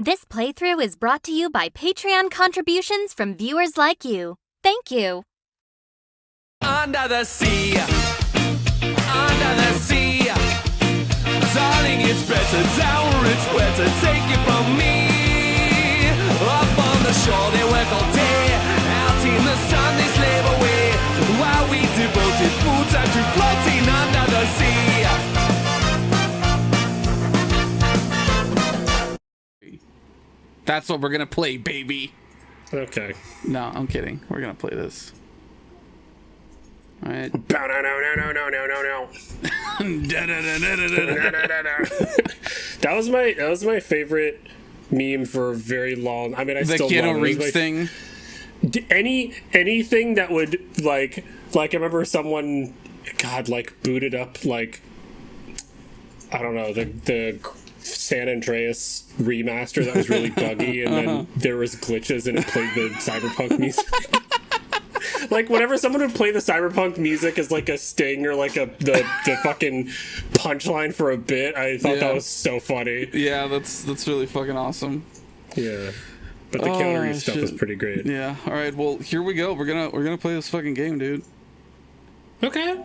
This playthrough is brought to you by Patreon contributions from viewers like you. Thank you. Under the sea, darling, it's better down where it's wetter. Take it from me. Up on the shore, they work all day. Out in the sun, they slave away. While we devoted full time to floating under the sea. That's what we're gonna play, baby. Okay. No, I'm kidding. We're gonna play this. All right. No. That was my favorite meme for a very long. I mean, I The still love it. Keanu Reeves thing. Anything that would like I remember someone, God, like booted up like I don't know the San Andreas remaster that was really buggy, and then there was glitches and it played the cyberpunk music. Like whenever someone would play the cyberpunk music as like a sting or like the fucking punchline for a bit, I thought that was so funny. Yeah, that's really fucking awesome. Yeah, but the Keanu Reeves stuff was pretty great. Yeah. All right. Well, here we go. We're gonna play this fucking game, dude. Okay.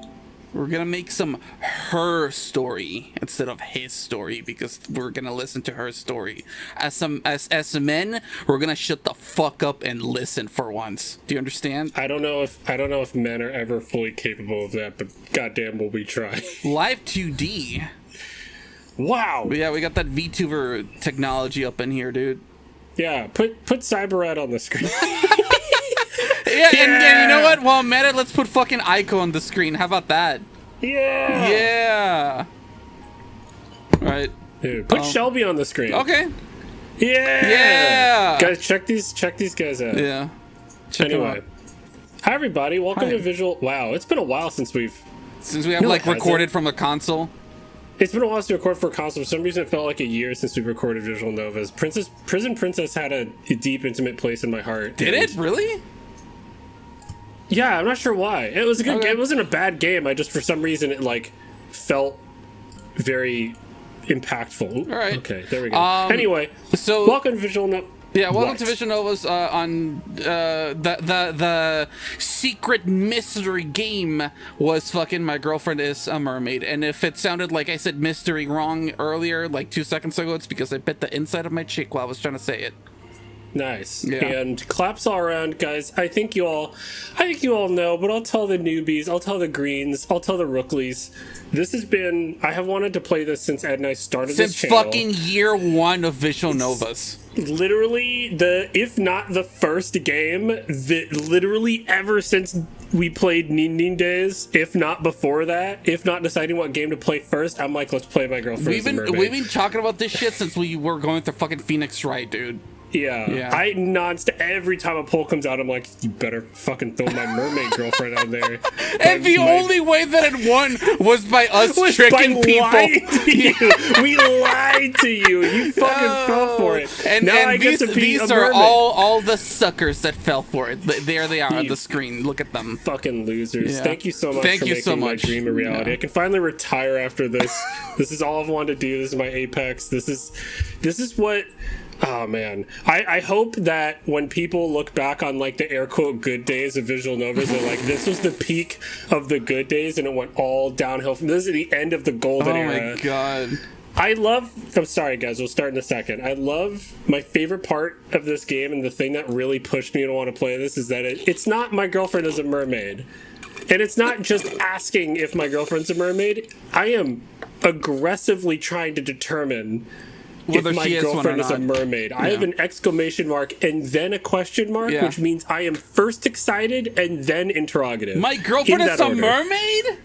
We're gonna make some her story instead of his story because we're gonna listen to her story. As men, we're gonna shut the fuck up and listen for once. Do you understand? I don't know if men are ever fully capable of that, but goddamn, will we try? Live 2D. Wow. But yeah, we got that VTuber technology up in here, dude. Yeah, put Cyberrat on the screen. Yeah, and you know what? While I'm at it, let's put fucking AIKO on the screen. How about that? Yeah. Yeah. All right. Dude, put Shelby on the screen. Okay. Yeah. Yeah. Guys, check these guys out. Yeah. Check them Anyway. out. Hi everybody, welcome Hi. to Visual. Wow, it's been a while since we have No, like it hasn't. recorded from a console. It's been a while since we recorded for a console. For some reason, it felt like a year since we recorded Visual Novas. Prison Princess had a deep, intimate place in my heart. Did it really? Yeah, I'm not sure why. It was a good Okay. game. It wasn't a bad game. I just, for some reason, it like felt very impactful. All right. Okay, there we go. Anyway, so welcome to Visual Nova. Yeah, welcome to Vision Nova's on the secret mystery game was fucking My Girlfriend is a Mermaid. And if it sounded like I said mystery wrong earlier, like 2 seconds ago, it's because I bit the inside of my cheek while I was trying to say it. Nice. Yeah. And claps all around, guys. I think you all know, but I'll tell the newbies, I'll tell the greens, I'll tell the rooklies. This has been, I have wanted to play this since Ed and I started this channel. Since fucking year one of Visual Novas. Literally if not the first game, literally ever since we played Nin days, if not before that, if not deciding what game to play first, I'm like, let's play My Girlfriend is a Mermaid. We've been talking about this shit since we were going through fucking Phoenix Wright, dude. Yeah. I every time a poll comes out, I'm like, you better fucking throw my mermaid girlfriend on there. And the only way that it won was by us tricking people. To you. We lied to you. You fucking fell for it. And, now I get to be these a are mermaid. all the suckers that fell for it. There they are on the screen. Look at them. Fucking losers. Yeah. Thank you so much for making my dream a reality. Yeah. I can finally retire after this. This is all I've wanted to do. This is my apex. This is what... Oh man, I hope that when people look back on like the air quote good days of Visual Novas, they're like, this was the peak of the good days and it went all downhill. This is the end of the golden era. Oh my god. I'm sorry guys, we'll start in a second. I love, my favorite part of this game and the thing that really pushed me to want to play this is that it's not My Girlfriend is a Mermaid. And it's not just asking if my girlfriend's a mermaid. I am aggressively trying to determine whether if my girlfriend is a mermaid. Yeah. I have an exclamation mark and then a question mark, which means I am first excited and then interrogative. My girlfriend is a mermaid?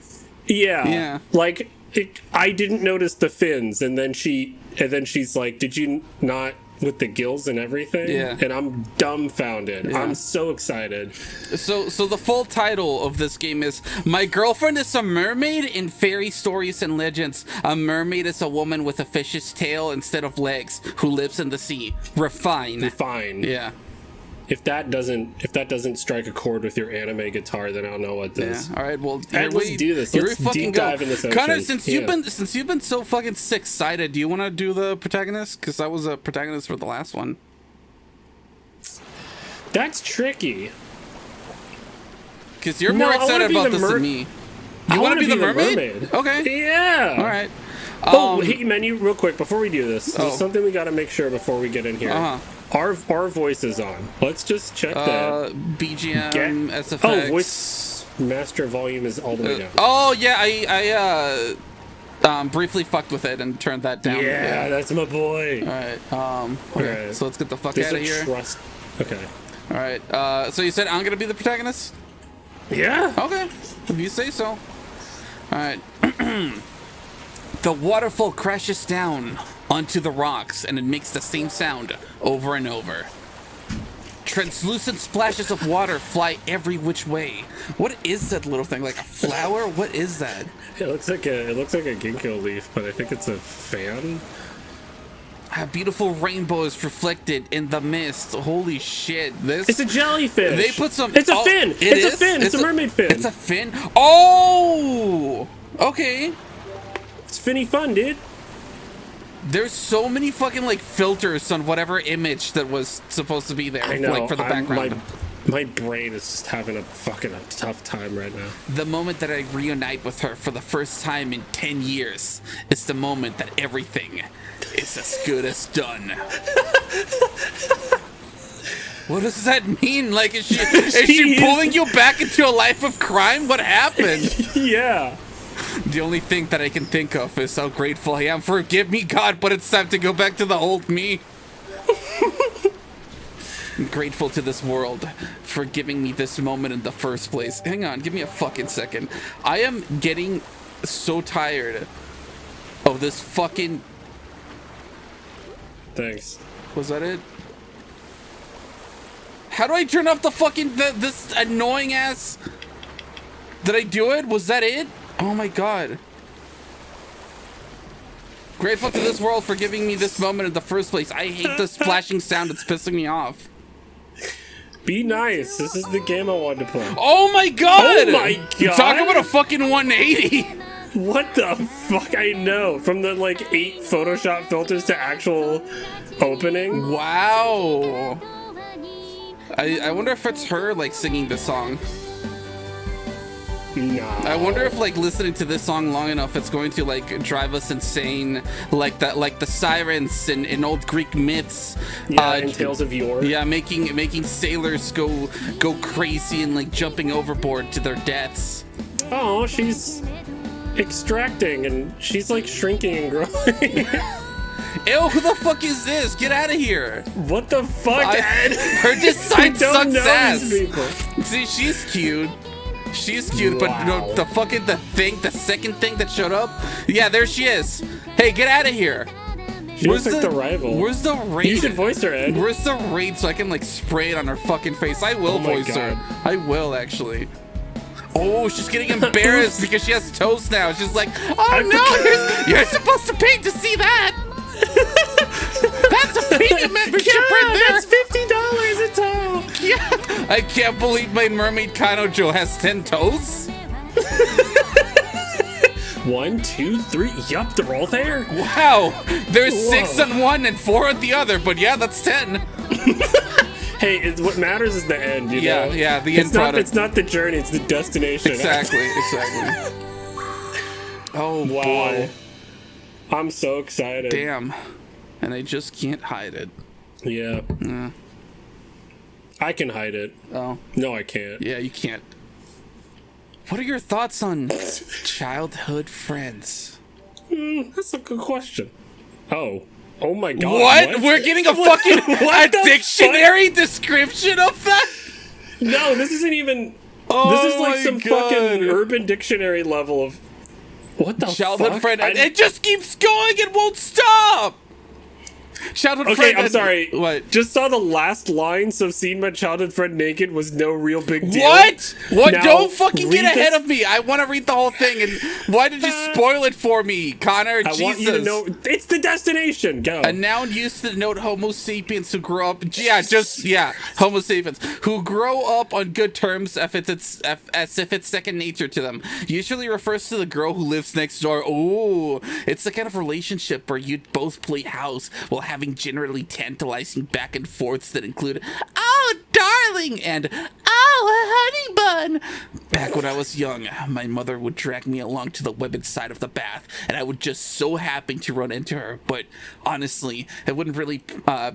Yeah. Like, I didn't notice the fins, and then she's like, did you not with the gills and everything? Yeah. And I'm dumbfounded. Yeah. I'm so excited. So the full title of this game is My Girlfriend is a Mermaid in Fairy Stories and Legends. A mermaid is a woman with a fish's tail instead of legs who lives in the sea. Refine. Refine. Yeah. if that doesn't strike a chord with your anime guitar, then I don't know what does. Yeah. All right. Well, Let's do this. Here Let's we fucking deep go. dive in this Conor, ocean. since you've been so fucking excited, do you want to do the protagonist? Because I was a protagonist for the last one. That's tricky. Because you're No, more I wanna excited be about the this than me. I You want wanna to be the mermaid? Okay. Yeah. All right. Hey, menu, real quick before we do this. There's something we got to make sure before we get in here. Our voice is on. Let's just check that. BGM, SFX. Oh, voice master volume is all the way down. Oh yeah, I briefly fucked with it and turned that down. Yeah, that's my boy. All right. Okay. Right. So let's get the fuck There's out a of here. trust. Okay. All right. So you said I'm gonna be the protagonist? Yeah. Okay. If you say so. All right. The waterfall crashes down onto the rocks and it makes the same sound over and over. Translucent splashes of water fly every which way. What is that little thing? Like a flower? What is that? It looks like a ginkgo leaf, but I think it's a fan. A beautiful rainbow is reflected in the mist. Holy shit. It's a jellyfish. They put some... It's a fin. It's a fin. It's a mermaid fin. It's a fin? Oh! Okay. It's finny fun, dude. There's so many fucking like filters on whatever image that was supposed to be there. I know. Like for the background. My brain is just having a tough time right now. The moment that I reunite with her for the first time in 10 years is the moment that everything is as good as done. What does that mean? Like, is she pulling you back into a life of crime? What happened? Yeah. The only thing that I can think of is how grateful I am. Forgive me, God, but it's time to go back to the old me. I'm grateful to this world for giving me this moment in the first place. Hang on, give me a fucking second. I am getting so tired of this fucking... Thanks. Was that it? How do I turn off the fucking... this annoying ass... Did I do it? Was that it? Oh my god. Grateful to this world for giving me this moment in the first place. I hate the splashing sound. It's pissing me off. Be nice. This is the game I wanted to play. Oh my god! Oh my god! Talk about a fucking 180! What the fuck? I know. From the like 8 Photoshop filters to actual opening. Wow. I wonder if it's her like singing this song. No. I wonder if like listening to this song long enough it's going to like drive us insane like that, like the sirens in old Greek myths. Yeah, in Tales of Yore. Yeah, making sailors go crazy and like jumping overboard to their deaths. Oh, she's extracting and she's like shrinking and growing. Ew, who the fuck is this? Get out of here. What the fuck, Ed? Her design I don't sucks know ass. these people. See, she's cute. She's cute, but no, the second thing that showed up, yeah, there she is. Hey, get out of here. She looks like the rival. Where's the raid? You should voice her, Ed. Where's the raid so I can like spray it on her fucking face? I will voice her. I will actually. Oh, she's getting embarrassed because she has toast now. She's like, oh no, you're supposed to pay to see that. That's a premium membership right there. That's $50 a toe. Yeah, I can't believe my mermaid Kanojo has 10 toes. 1, 2, 3. Yup, they're all there. Wow, there's 6 on one and 4 on the other, but yeah, that's 10. Hey, what matters is the end, you know? Yeah, the end product. It's not the journey, it's the destination. Exactly. Oh, wow. boy. I'm so excited. Damn. And I just can't hide it. Yeah. I can hide it. Oh. No, I can't. Yeah, you can't. What are your thoughts on childhood friends? That's a good question. Oh my god. What? We're getting a fucking a dictionary description of that? No, this isn't even... Oh, this is like some fucking Urban Dictionary level of... What the childhood fuck? friend. It just keeps going. It won't stop. Childhood Okay, friend. I'm sorry. What? Just saw the last line, so seeing my childhood friend naked was no real big deal. What? Now, Don't fucking get read ahead this- of me. I want to read the whole thing. And why did you spoil it for me, Connor? I want you to know it's the destination. Go. A noun used to denote Homo sapiens who grow up. Homo sapiens who grow up on good terms as if it's second nature to them. Usually refers to the girl who lives next door. Ooh, it's the kind of relationship where you'd both play house while having generally tantalizing back and forths that include "Oh, darling" and "Oh, honey bun." Back when I was young, my mother would drag me along to the women's side of the bath, and I would just so happen to run into her. But honestly, it wouldn't really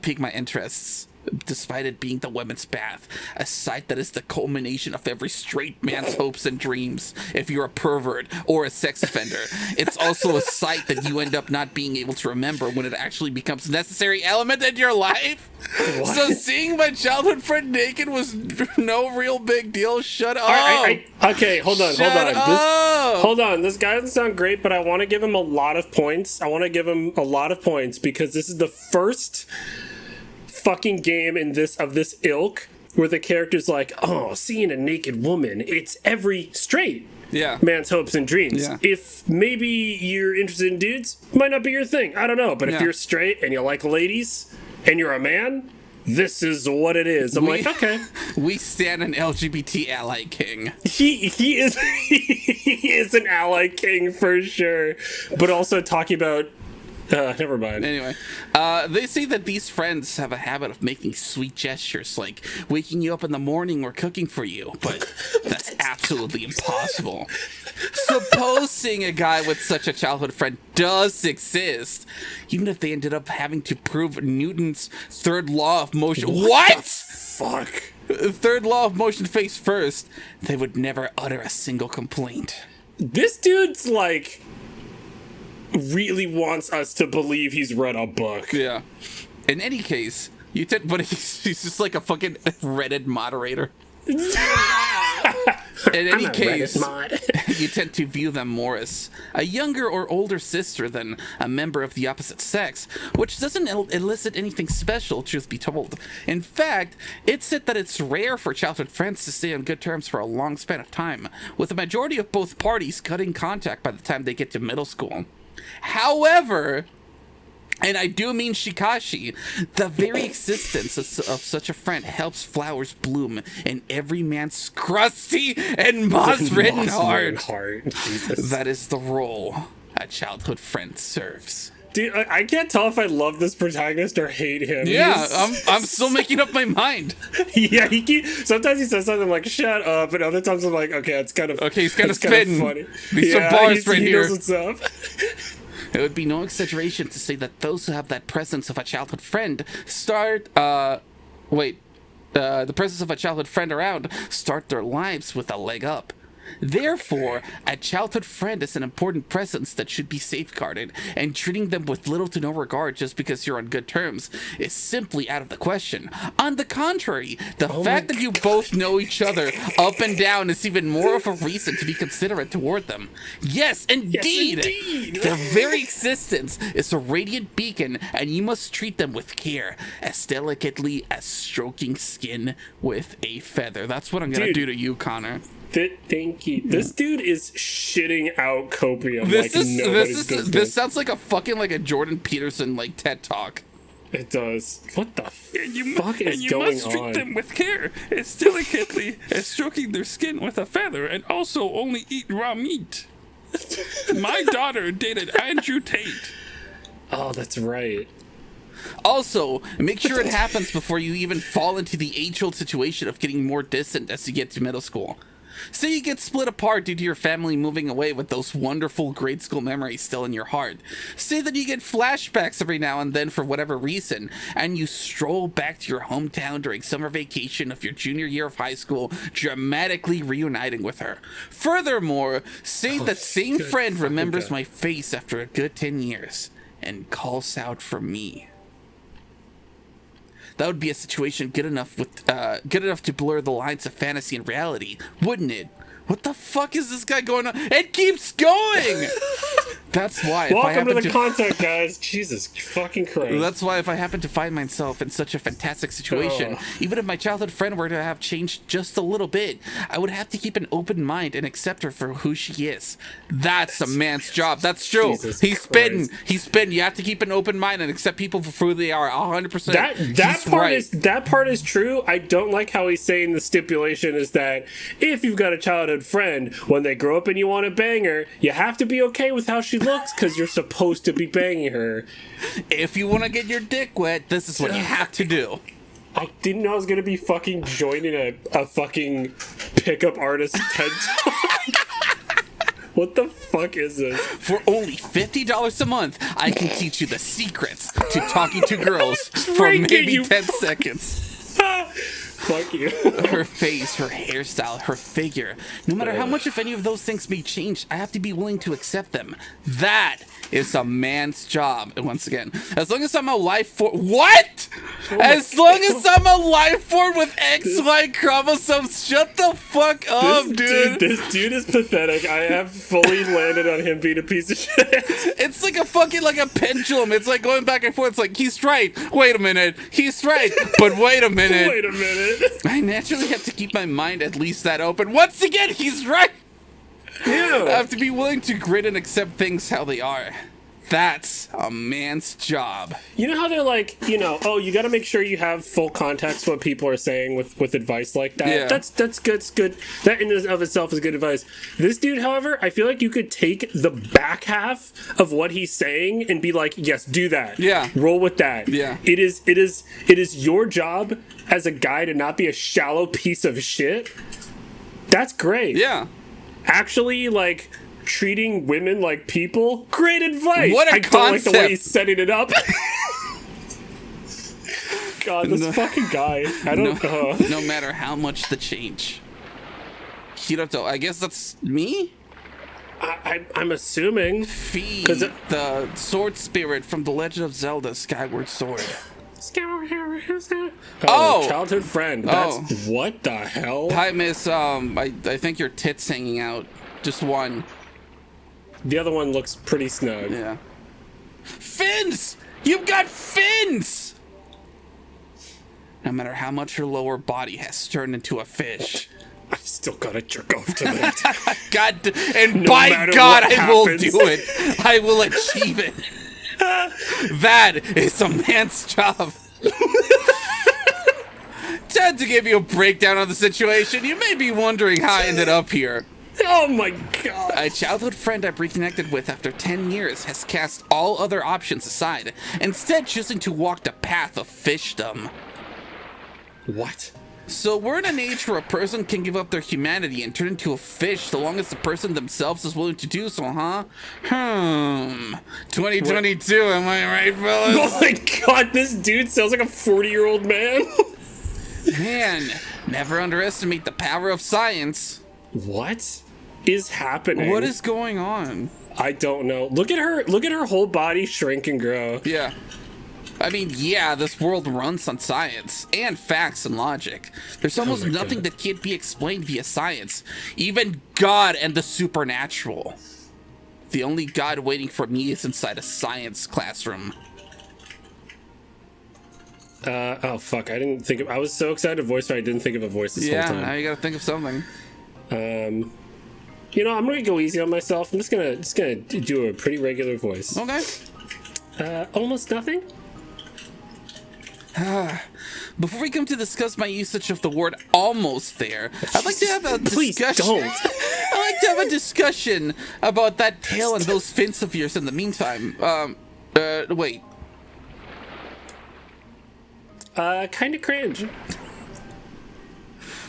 pique my interests. Despite it being the women's bath, a site that is the culmination of every straight man's hopes and dreams. If you're a pervert or a sex offender, it's also a site that you end up not being able to remember when it actually becomes a necessary element in your life. What? So seeing my childhood friend naked was no real big deal. Shut up. Okay, hold on. Hold on. This guy doesn't sound great, but I want to give him a lot of points. Because this is the first fucking game of this ilk where the character's like, oh, seeing a naked woman, it's every straight man's hopes and dreams. Yeah. If maybe you're interested in dudes, might not be your thing. I don't know. But if you're straight and you like ladies and you're a man, this is what it is. I'm like, okay. We stand an LGBT ally king. He is he is an ally king for sure. But also talking about never mind. Anyway, they say that these friends have a habit of making sweet gestures, like waking you up in the morning or cooking for you, but that's absolutely impossible. Suppose seeing a guy with such a childhood friend does exist, even if they ended up having to prove Newton's third law of motion. What? Fuck. Third law of motion face first, they would never utter a single complaint. This dude's like really wants us to believe he's read a book. Yeah. In any case, but he's just like a fucking Reddit moderator. In any case, you tend to view them more as a younger or older sister than a member of the opposite sex, which doesn't elicit anything special, truth be told. In fact, it's said that it's rare for childhood friends to stay on good terms for a long span of time, with the majority of both parties cutting contact by the time they get to middle school. However, and I do mean Shikashi, the very existence of such a friend helps flowers bloom in every man's crusty and moss-ridden heart. Jesus. That is the role a childhood friend serves. Dude, I can't tell if I love this protagonist or hate him. Yeah, I'm still making up my mind. Yeah, sometimes he says something like "shut up," and other times I'm like, "Okay, it's kind of he's kind of spitting. Funny." These some bars right he here. knows what's up. It would be no exaggeration to say that those who have that presence of a childhood friend the presence of a childhood friend around start their lives with a leg up. Therefore, a childhood friend is an important presence that should be safeguarded, and treating them with little to no regard just because you're on good terms is simply out of the question. On the contrary, the fact that you both know each other up and down is even more of a reason to be considerate toward them. Yes, indeed! Yes, indeed. Their very existence is a radiant beacon, and you must treat them with care, as delicately as stroking skin with a feather. That's what I'm gonna do to you, Connor. Thank you. This dude is shitting out copium This sounds like a Jordan Peterson like TED Talk. It does. What the fuck is going on? And you must treat them with care, as delicately as stroking their skin with a feather, and also only eat raw meat. My daughter dated Andrew Tate. Oh, that's right. Also, make sure it happens before you even fall into the age-old situation of getting more distant as you get to middle school. Say you get split apart due to your family moving away with those wonderful grade school memories still in your heart. Say that you get flashbacks every now and then for whatever reason, and you stroll back to your hometown during summer vacation of your junior year of high school, dramatically reuniting with her. Furthermore, say that same friend remembers my face after a good 10 years and calls out for me. That would be a situation good enough to blur the lines of fantasy and reality, wouldn't it? What the fuck is this guy going on? It keeps going! That's why. Welcome to the content, guys. Jesus fucking Christ. That's why if I happen to find myself in such a fantastic situation, even if my childhood friend were to have changed just a little bit, I would have to keep an open mind and accept her for who she is. That's a man's job. That's true. Jesus He's Christ. spitting. He's spitting. You have to keep an open mind and accept people for who they are. 100%. That part is true. I don't like how he's saying the stipulation is that if you've got a childhood friend, when they grow up and you want to bang her, you have to be okay with how she looks because you're supposed to be banging her. If you want to get your dick wet, this is what you have to do. I didn't know I was gonna be fucking joining a fucking pickup artist TED Talk. What the fuck is this? For only $50 a month, I can teach you the secrets to talking to girls for Ranking, maybe you 10 seconds. Fuck you. Her face, her hairstyle, her figure. No matter how much, if any of those things may change, I have to be willing to accept them. That is a man's job. And once again, as long as I'm a life form... What? As long as I'm a life form with X-Y chromosomes, shut the fuck up, dude. This dude is pathetic. I have fully landed on him being a piece of shit. It's like a fucking, like a pendulum. It's like going back and forth. It's like, he's right. Wait a minute. He's right. But wait a minute. Wait a minute. I naturally have to keep my mind at least that open. Once again, he's right. Yeah. I have to be willing to grit and accept things how they are. That's a man's job. You know how they're like, oh, you got to make sure you have full context what people are saying with advice like that. Yeah. That's good. It's good. That in and of itself is good advice. This dude, however, I feel like you could take the back half of what he's saying and be like, yes, do that. Yeah. Roll with that. Yeah. It is your job as a guy to not be a shallow piece of shit. That's great. Yeah. Actually, like, treating women like people, great advice. What a I don't concept. like the way he's setting it up. God, this fucking guy. I don't know. No matter how much the change. Hiroto, I guess that's me? I'm assuming. Fee, 'Cause the sword spirit from The Legend of Zelda Skyward Sword. Oh, childhood friend. That's Oh. what the hell? Hi, miss. I think your tit's hanging out. Just one. The other one looks pretty snug. Yeah. Fins! You've got fins! No matter how much her lower body has turned into a fish. I still gotta jerk off to that. God, and No by matter God, what I will happens. do it. I will achieve it. That is a man's job. Time to give you a breakdown of the situation. You may be wondering how I ended up here. Oh my god. A childhood friend I've reconnected with after 10 years has cast all other options aside, instead choosing to walk the path of fishdom. What? So we're in an age where a person can give up their humanity and turn into a fish so long as the person themselves is willing to do so, huh? 2022, am I right, fellas? Oh my god, this dude sounds like a 40-year-old man. Man, never underestimate the power of science. What is happening? What is going on? I don't know. Look at her whole body shrink and grow. Yeah. I mean, yeah, this world runs on science and facts and logic. There's almost my nothing God. that can't be explained via science. Even God and the supernatural. The only God waiting for me is inside a science classroom. Oh fuck, I was so excited to voice her, I didn't think of a voice this whole Yeah, time. now you gotta think of something. I'm gonna go easy on myself. I'm just gonna do a pretty regular voice. Okay. Almost nothing? Before we come to discuss my usage of the word almost there, I'd like to have a Please discussion. don't. I'd like to have a discussion about that tail and those fins of yours in the meantime. Wait. Kinda cringe.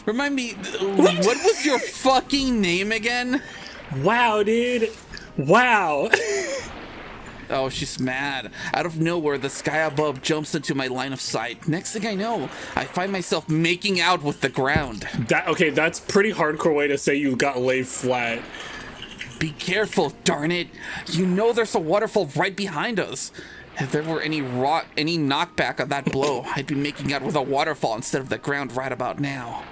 Remind me, what was your fucking name again? Wow, dude. Wow. Oh, she's mad. Out of nowhere, the sky above jumps into my line of sight. Next thing I know, I find myself making out with the ground. That's pretty hardcore way to say you got laid flat. Be careful, darn it. You know there's a waterfall right behind us. If there were any knockback on that blow, I'd be making out with a waterfall instead of the ground right about now.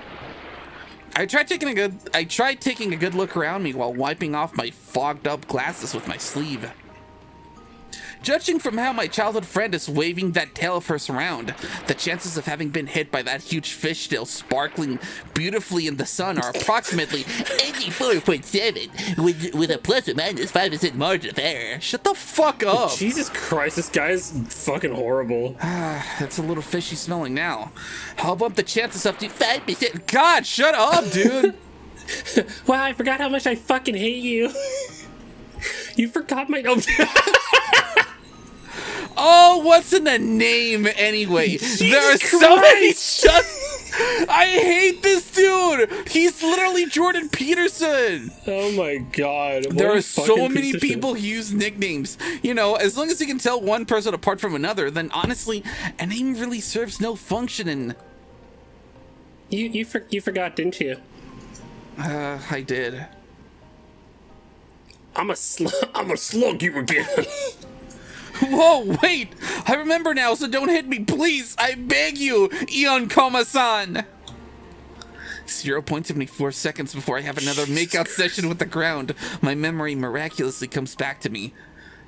I tried taking a good look around me while wiping off my fogged up glasses with my sleeve. Judging from how my childhood friend is waving that tail of hers around, the chances of having been hit by that huge fish still sparkling beautifully in the sun are approximately 84.7 with a plus or minus 5% margin of error. Shut the fuck up. Jesus Christ, this guy is fucking horrible. That's a little fishy smelling now. I'll bump the chances up to 5%. God, shut up, dude. Wow, I forgot how much I fucking hate you. You forgot my... Oh, what's in the name anyway? There are so many I hate this dude. He's literally Jordan Peterson. Oh my god. There are so many people who use nicknames. You know, as long as you can tell one person apart from another, then honestly, a name really serves no function in... You forgot, didn't you? I did. I'm a slug you again. Whoa, wait! I remember now, so don't hit me, please! I beg you, Eon Koma-san! 0.74 seconds before I have another makeout session with the ground, my memory miraculously comes back to me.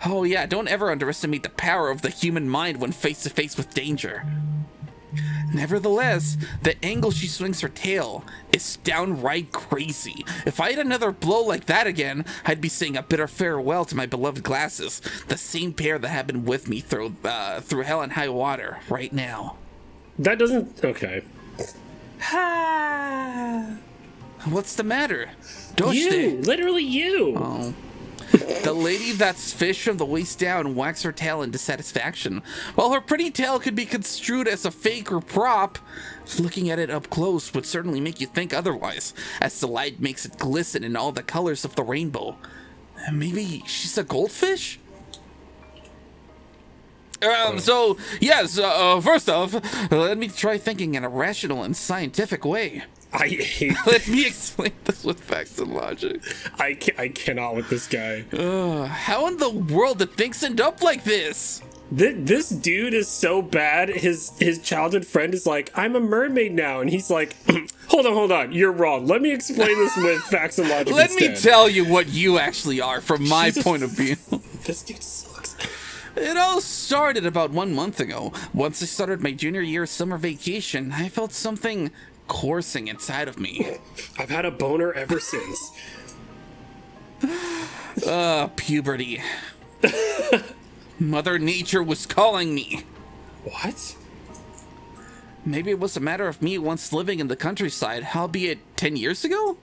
Oh yeah, don't ever underestimate the power of the human mind when face to face with danger. Nevertheless, the angle she swings her tail is downright crazy. If I had another blow like that again, I'd be saying a bitter farewell to my beloved glasses, the same pair that have been with me through hell and high water right now. That doesn't... Okay. What's the matter? You! Literally you! Oh. The lady that's fish from the waist down wags her tail in dissatisfaction. While her pretty tail could be construed as a fake or prop, looking at it up close would certainly make you think otherwise, as the light makes it glisten in all the colors of the rainbow. Maybe she's a goldfish? So, yes, first off, let me try thinking in a rational and scientific way. I hate... Let me explain this with facts and logic. I cannot with this guy. How in the world did things end up like this? This dude is so bad. His childhood friend is like, I'm a mermaid now. And he's like, hold on. You're wrong. Let me explain this with facts and logic Let instead. me tell you what you actually are from my point of view. This dude sucks. It all started about 1 month ago. Once I started my junior year summer vacation, I felt something coursing inside of me. I've had a boner ever since. Puberty. Mother Nature was calling me. What? Maybe it was a matter of me once living in the countryside, albeit 10 years ago?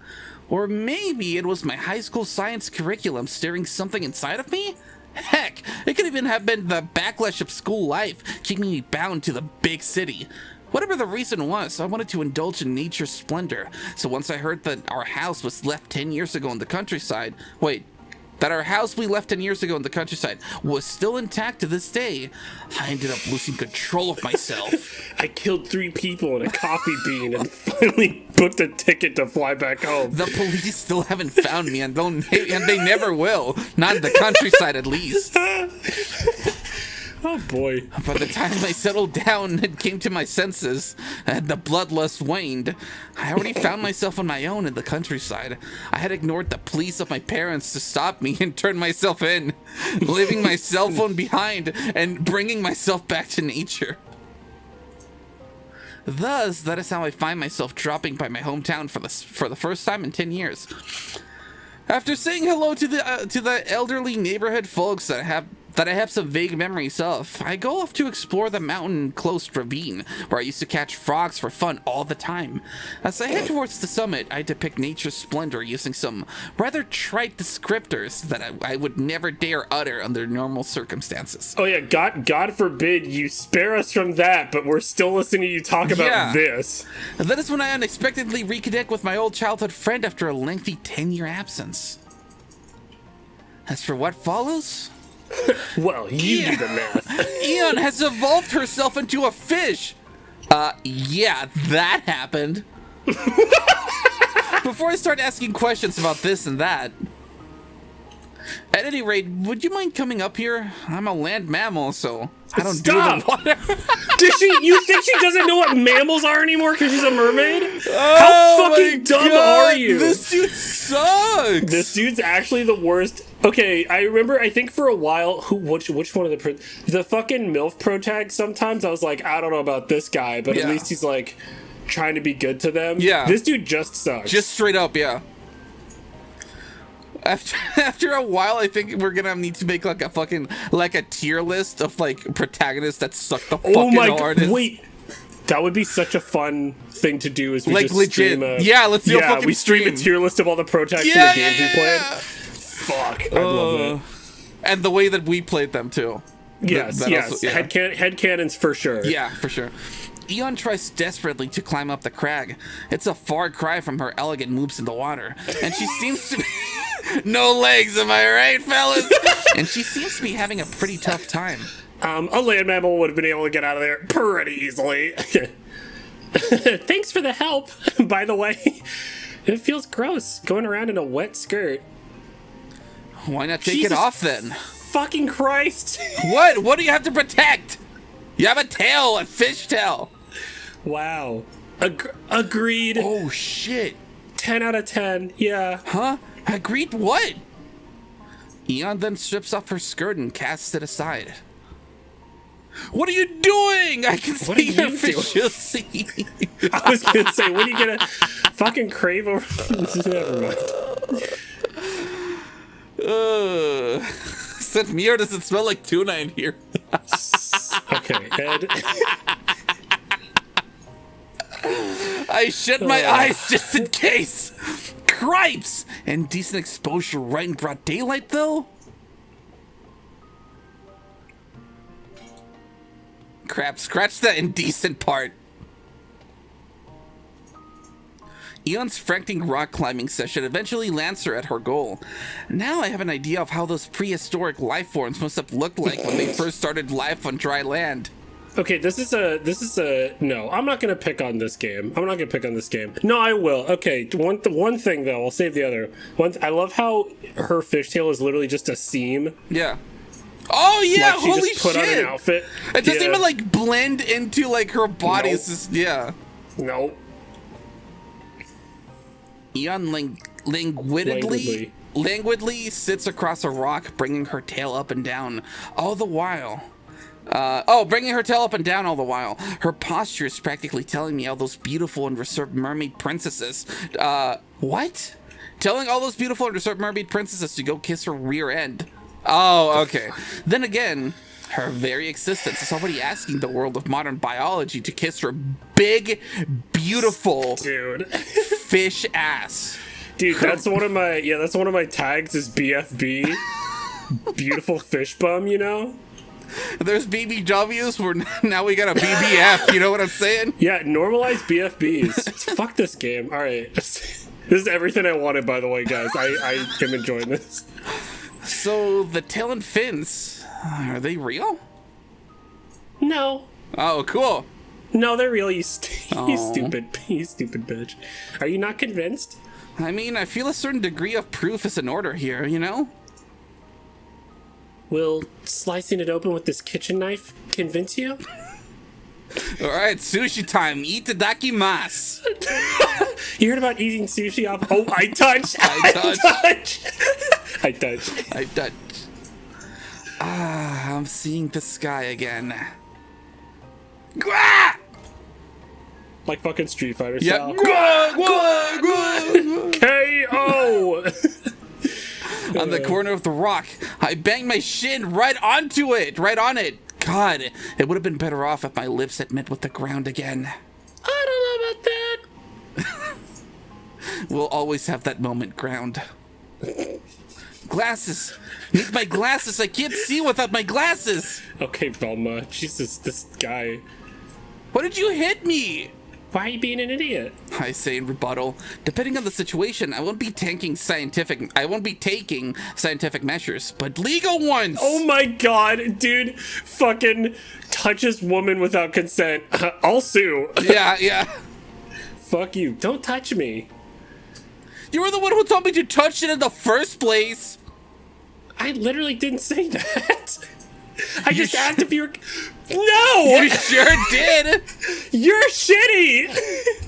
Or maybe it was my high school science curriculum stirring something inside of me? Heck, it could even have been the backlash of school life, keeping me bound to the big city. Whatever the reason was, I wanted to indulge in nature's splendor. So once I heard that our house was left 10 years ago in the countryside, that our house we left 10 years ago in the countryside was still intact to this day, I ended up losing control of myself. I killed 3 people in a coffee bean and finally booked a ticket to fly back home. The police still haven't found me, and they never will. Not in the countryside, at least. Oh boy. By the time I settled down and came to my senses, and the bloodlust waned, I already found myself on my own in the countryside. I had ignored the pleas of my parents to stop me and turn myself in, leaving my cell phone behind and bringing myself back to nature. Thus, that is how I find myself dropping by my hometown for the first time in 10 years. After saying hello to the elderly neighborhood folks that I have some vague memories of, I go off to explore the mountain-closed ravine, where I used to catch frogs for fun all the time. As I head towards the summit, I depict nature's splendor using some rather trite descriptors that I would never dare utter under normal circumstances. Oh yeah, God forbid you spare us from that, but we're still listening to you talk about this. And that is when I unexpectedly reconnect with my old childhood friend after a lengthy 10-year absence. As for what follows... Well, you do the math. Eon has evolved herself into a fish. Yeah, that happened. Before I start asking questions about this and that, at any rate, would you mind coming up here? I'm a land mammal, so I don't do the water. You think she doesn't know what mammals are anymore because she's a mermaid? Oh How fucking dumb are you? This dude sucks. This dude's actually the worst. Okay, I remember, I think for a while, which one of the fucking MILF protag, sometimes I was like, I don't know about this guy, but at least he's like trying to be good to them. Yeah. This dude just sucks. Just straight up, yeah. After a while, I think we're gonna need to make like a fucking like a tier list of like protagonists that suck the fucking hardest. Wait, that would be such a fun thing to do. Is we Like just legit, stream a, yeah. Let's do a fucking we stream a tier list of all the protags in the games we played. Fuck, I love it. And the way that we played them too. Yes, Also, head cannons for sure. Yeah, for sure. Eon tries desperately to climb up the crag. It's a far cry from her elegant moves in the water, and she seems to be no legs. Am I right, fellas? And she seems to be having a pretty tough time. A land mammal would have been able to get out of there pretty easily. Thanks for the help. By the way, it feels gross going around in a wet skirt. Why not take Jesus it off then? Fucking Christ. What? What do you have to protect? You have a tail, a fish tail. Wow. Agreed. Oh shit. 10 out of 10. Yeah. Huh? Agreed what? Eon then strips off her skirt and casts it aside. What are you doing? I can What are see your you efficiency. I was gonna say, what are you gonna fucking crave over? Never mind. Is that me or does it smell like tuna in here? Okay, Ed. I shut my eyes just in case. Cripes! And decent exposure right in broad daylight, though? Crap, scratch that indecent part. Eon's frantic rock climbing session eventually lands her at her goal. Now I have an idea of how those prehistoric life forms must have looked like when they first started life on dry land. Okay, this is a no. I'm not gonna pick on this game. I'm not gonna pick on this game. No, I will. Okay, one thing though, I'll save the other. I love how her fishtail is literally just a seam. Yeah. Oh yeah, Like she holy just put on shit! an outfit. It doesn't Yeah. even like blend into like her body. Nope. It's just, yeah. No. Eon languidly sits across a rock, bringing her tail up and down all the while. Bringing her tail up and down all the while. Her posture is practically telling me all those beautiful and reserved mermaid princesses. What? Telling all those beautiful and reserved mermaid princesses to go kiss her rear end. Oh, okay. Then again, her very existence is already asking the world of modern biology to kiss her big, beautiful Dude. fish ass. Dude, that's one of my tags is BFB. Beautiful fish bum, you know? There's BBWs, now we got a BBF, you know what I'm saying? Yeah, normalize BFBs. Fuck this game. Alright. This is everything I wanted, by the way, guys. I am enjoying this. So, the tail and fins, are they real? No. Oh, cool. No, they're real, you stupid bitch. Are you not convinced? I mean, I feel a certain degree of proof is in order here, you know? Will slicing it open with this kitchen knife convince you? Alright, sushi time. Itadakimasu. You heard about eating sushi off? Oh, I touch! I touch. Ah, I'm seeing the sky again. Gwah! Like fucking Street Fighter Yep. style. Gwah, gwah, gwah. KO! On the corner of the rock, I banged my shin right on it. God, it would have been better off if my lips had met with the ground again. I don't know about that. We'll always have that moment, ground. Glasses. Need my glasses. I can't see without my glasses. Okay, Velma. Jesus, this guy. Why did you hit me? Why are you being an idiot? I say in rebuttal, depending on the situation, I won't be taking scientific measures, but legal ones. Oh my god, dude. Fucking touches woman without consent. I'll sue. Yeah. Fuck you. Don't touch me. You were the one who told me to touch it in the first place. I literally didn't say that. I just asked if you were. No! You sure did. You're shitty!